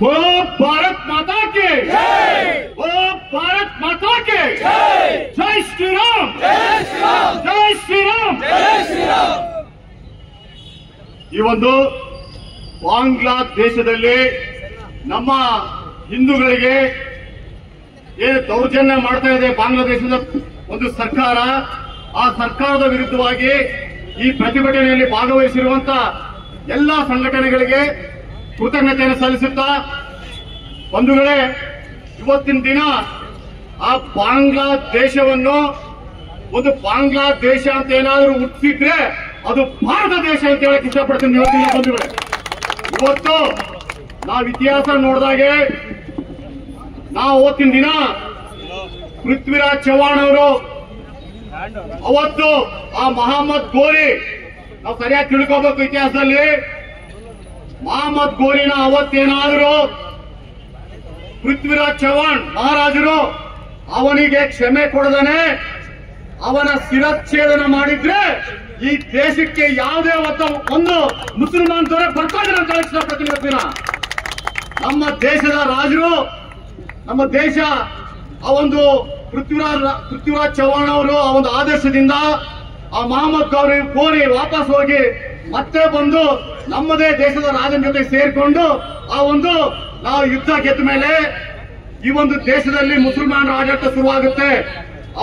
ओ भारत माता के ओ भारत माता के जय श्री राम जय श्री राम ಈ ಒಂದು ಬಾಂಗ್ಲಾದೇಶದಲ್ಲಿ ನಮ್ಮ ಹಿಂದೂಗಳಿಗೆ ಏನು ದೌರ್ಜನ್ಯ ಮಾಡ್ತಾ ಇದೆ ಬಾಂಗ್ಲಾದೇಶದ ಒಂದು ಸರ್ಕಾರ, ಆ ಸರ್ಕಾರದ ವಿರುದ್ಧವಾಗಿ ಈ ಪ್ರತಿಭಟನೆಯಲ್ಲಿ ಭಾಗವಹಿಸಿರುವಂತಹ ಎಲ್ಲಾ ಸಂಘಟನೆಗಳಿಗೆ ಕೃತಜ್ಞತೆಯನ್ನು ಸಲ್ಲಿಸುತ್ತಾ, ಬಂಧುಗಳೇ, ಇವತ್ತಿನ ದಿನ ಆ ಬಾಂಗ್ಲಾದೇಶವನ್ನು ಒಂದು ಬಾಂಗ್ಲಾದೇಶ ಅಂತ ಏನಾದರೂ ಹುಟ್ಟಿಸಿದ್ರೆ ಅದು ಭಾರತ ದೇಶ ಅಂತ ಹೇಳಕ್ ಇಷ್ಟಪಡ್ತೀನಿ. ಇವತ್ತಿನ ಬಂಧುಗಳೇ, ಇವತ್ತು ನಾವು ಇತಿಹಾಸ ನೋಡಿದಾಗೆ ನಾವು ಅವತ್ತಿನ ದಿನ ಪೃಥ್ವಿರಾಜ್ ಚವ್ಹಾಣ್ ಅವರು ಅವತ್ತು ಆ ಮೊಹಮ್ಮದ್ ಗೋರಿ, ನಾವು ಸರಿಯಾಗಿ ತಿಳ್ಕೋಬೇಕು ಇತಿಹಾಸದಲ್ಲಿ, ಮೊಹಮ್ಮದ್ ಗೋರಿನ ಅವತ್ತೇನಾದ್ರು ಪೃಥ್ವಿರಾಜ್ ಚವ್ಹಾಣ್ ಮಹಾರಾಜರು ಅವನಿಗೆ ಕ್ಷಮೆ ಕೊಡದನೆ ಅವನ ಶಿರಚ್ಛೇದನ ಮಾಡಿದ್ರೆ ಈ ದೇಶಕ್ಕೆ ಯಾವುದೇ ಒಂದು ಮುಸಲ್ಮಾನ್ ದೊರೆ ಬರ್ತಾರೆ ಅಂತ ಇಷ್ಟಪಡ್ತೀನಿ. ನಮ್ಮ ದೇಶದ ರಾಜರು, ನಮ್ಮ ದೇಶ ಆ ಒಂದು ಪೃಥ್ವಿರಾಜ್ ಚವ್ಹಾಣ್ ಅವರು ಆ ಒಂದು ಆದೇಶದಿಂದ ಆ ಮೊಹಮ್ಮದ್ ಗೋರಿ ವಾಪಸ್ ಹೋಗಿ ಮತ್ತೆ ಬಂದು ನಮ್ಮದೇ ದೇಶದ ರಾಜನ ಜೊತೆ ಸೇರ್ಕೊಂಡು ಆ ಒಂದು ನಾವು ಯುದ್ಧ ಗೆದ್ದ ಮೇಲೆ ಈ ಒಂದು ದೇಶದಲ್ಲಿ ಮುಸಲ್ಮಾನ್ ಆಡಳಿತ ಶುರುವಾಗುತ್ತೆ.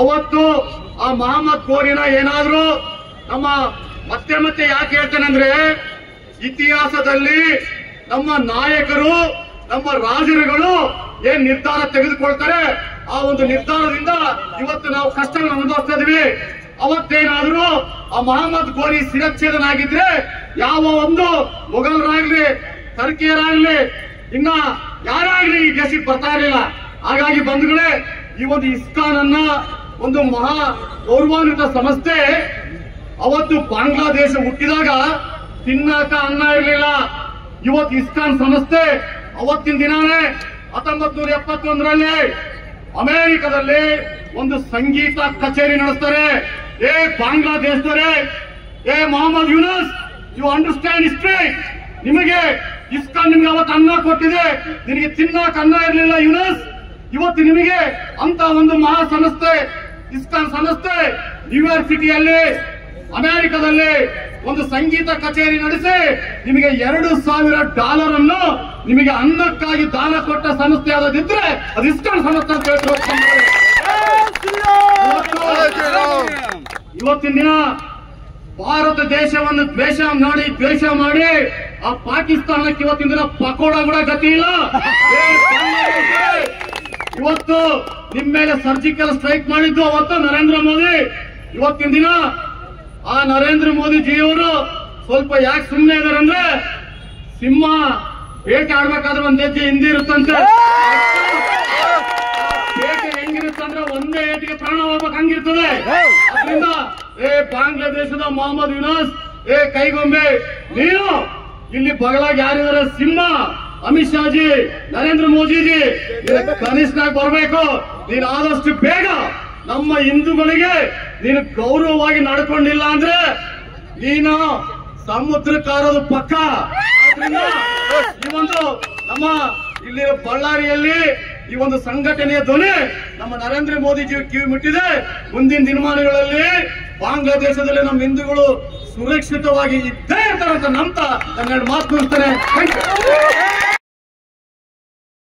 ಅವತ್ತು ಆ ಮೊಹಮ್ಮದ್ ಗೋರಿನ ಏನಾದ್ರೂ ನಮ್ಮ ಮತ್ತೆ ಯಾಕೆ ಹೇಳ್ತೇನೆ ಅಂದ್ರೆ, ಇತಿಹಾಸದಲ್ಲಿ ನಮ್ಮ ನಾಯಕರು, ನಮ್ಮ ರಾಜರುಗಳು ಏನ್ ನಿರ್ಧಾರ ತೆಗೆದುಕೊಳ್ತಾರೆ ಆ ಒಂದು ನಿರ್ಧಾರದಿಂದ ಇವತ್ತು ನಾವು ಕಷ್ಟಗಳನ್ನು ಅನುಭವಿಸ್ತಾ ಇದೀವಿ. ಅವತ್ತೇನಾದ್ರೂ ಆ ಮೊಹಮ್ಮದ್ ಗೋರಿ ಶಿರಚ್ಛೇದನ ಆಗಿದ್ರೆ ಯಾವ ಒಂದು ಮೊಘಲರಾಗ್ಲಿ, ಟರ್ಕಿಯರಾಗ್ಲಿ, ಇನ್ನ ಯಾರಾಗ್ಲಿ ಈ ದೇಶಕ್ಕೆ ಬರ್ತಾ ಇರಲಿಲ್ಲ. ಹಾಗಾಗಿ ಬಂಧುಗಳೇ, ಈ ಒಂದು ಇಸ್ಕಾನ್ ಅನ್ನ ಒಂದು ಮಹಾ ಗೌರವಾನ್ವಿತ ಸಂಸ್ಥೆ ಅವತ್ತು ಬಾಂಗ್ಲಾದೇಶ ಹುಟ್ಟಿದಾಗ ತಿನ್ನಕ ಅನ್ನ ಇರಲಿಲ್ಲ. ಇವತ್ತು ಇಸ್ಕಾನ್ ಸಂಸ್ಥೆ ಅವತ್ತಿನ ದಿನಾನೇ 1971ರಲ್ಲಿ ಅಮೆರಿಕದಲ್ಲಿ ಒಂದು ಸಂಗೀತ ಕಚೇರಿ ನಡೆಸ್ತಾರೆ. ಏ ಬಾಂಗ್ಲಾದೇಶದವರೇ, ಏ Mohammad Yunus, you understand history, ನಿಮಗೆ ಇಸ್ಕಾನ್ ನಿಮ್ಗೆ ಅವತ್ತು ಅನ್ನ ಕೊಟ್ಟಿದೆ, ನಿನಗೆ ತಿನ್ನಕ ಅನ್ನ ಇರಲಿಲ್ಲ ಯೂನಸ್. ಇವತ್ತು ನಿಮಗೆ ಅಂತ ಒಂದು ಮಹಾ ಸಂಸ್ಥೆ ಇಸ್ಕಾನ್ ಸಂಸ್ಥೆ ನ್ಯೂಯಾರ್ಕ್ ಸಿಟಿಯಲ್ಲಿ ಅಮೆರಿಕದಲ್ಲಿ ಒಂದು ಸಂಗೀತ ಕಚೇರಿ ನಡೆಸಿ ನಿಮಗೆ $2,000 ಅನ್ನು ನಿಮಗೆ ಅನ್ನಕ್ಕಾಗಿ ದಾನ ಕೊಟ್ಟ ಸಂಸ್ಥೆ ಯಾವ್ದಿದ್ರೆ ಅದು ಇಸ್ಕಾನ್ ಸಂಸ್ಥೆ ಅಂತ ಹೇಳ್ತಾರೆ. ಇವತ್ತಿನ ದಿನ ಭಾರತ ದೇಶವನ್ನು ದ್ವೇಷ ಮಾಡಿ ಆ ಪಾಕಿಸ್ತಾನಕ್ಕೆ ಇವತ್ತಿನ ದಿನ ಪಕೋಡ ಕೂಡ ಗತಿ ಇಲ್ಲ. ಇವತ್ತು ನಿಮ್ಮ ಮೇಲೆ ಸರ್ಜಿಕಲ್ ಸ್ಟ್ರೈಕ್ ಮಾಡಿದ್ದು ಅವತ್ತು ನರೇಂದ್ರ ಮೋದಿ. ಇವತ್ತಿನ ದಿನ ಆ ನರೇಂದ್ರ ಮೋದಿ ಜಿಯವರು ಸ್ವಲ್ಪ ಯಾಕೆ ಸುಮ್ಮನೆ ಇದಾರೆ ಅಂದ್ರೆ, ಸಿಂಹ ಬೇಟೆ ಆಡ್ಬೇಕಾದ್ರೆ ಒಂದ್ ಹೆಜ್ಜೆ ಹಿಂದಿ ಇರುತ್ತಂತೆ. ಬೇಟೆ ಹೆಂಗಿರುತ್ತಂದ್ರೆ ಒಂದೇ ಏಟಿಗೆ ಪ್ರಾಣ ಹೋಗ್ಬೇಕು ಹಂಗಿರ್ತದೆ. ಅದರಿಂದ ಬಾಂಗ್ಲಾದೇಶದ ಮೊಹಮ್ಮದ್ ಯೂನಸ್, ಕೈಗೊಂಬೆ, ನೀನು ಇಲ್ಲಿ ಬಗಲಾಗಿ ಯಾರಿದ್ದಾರೆ ಸಿಂಹ, ಅಮಿತ್ ಶಾ ಜಿ, ನರೇಂದ್ರ ಮೋದಿಜಿ, ಕನಿಷ್ಠಾಗಿ ಬರಬೇಕು. ನೀನು ಆದಷ್ಟು ಬೇಗ ನಮ್ಮ ಹಿಂದೂಗಳಿಗೆ ನೀನು ಗೌರವವಾಗಿ ನಡ್ಕೊಂಡಿಲ್ಲ ಅಂದ್ರೆ ನೀನು ಸಮುದ್ರಕ್ಕಾರೋದು ಪಕ್ಕ. ಆದ್ರಿಂದ ಈ ಒಂದು ನಮ್ಮ ಇಲ್ಲಿ ಬಳ್ಳಾರಿಯಲ್ಲಿ ಈ ಒಂದು ಸಂಘಟನೆಯ ಧ್ವನಿ ನಮ್ಮ ನರೇಂದ್ರ ಮೋದಿಜಿ ಕಿವಿ ಮುಟ್ಟಿದೆ. ಮುಂದಿನ ದಿನಮಾನಗಳಲ್ಲಿ ಬಾಂಗ್ಲಾದೇಶದಲ್ಲಿ ನಮ್ಮ ಹಿಂದೂಗಳು ಸುರಕ್ಷಿತವಾಗಿ ಇದ್ದೇ ಇರ್ತಾರೆ ಅಂತ ನಂಬ್ತಾ ನನ್ನ ಮಾತು ಮುಗಿಸ್ತೇನೆ.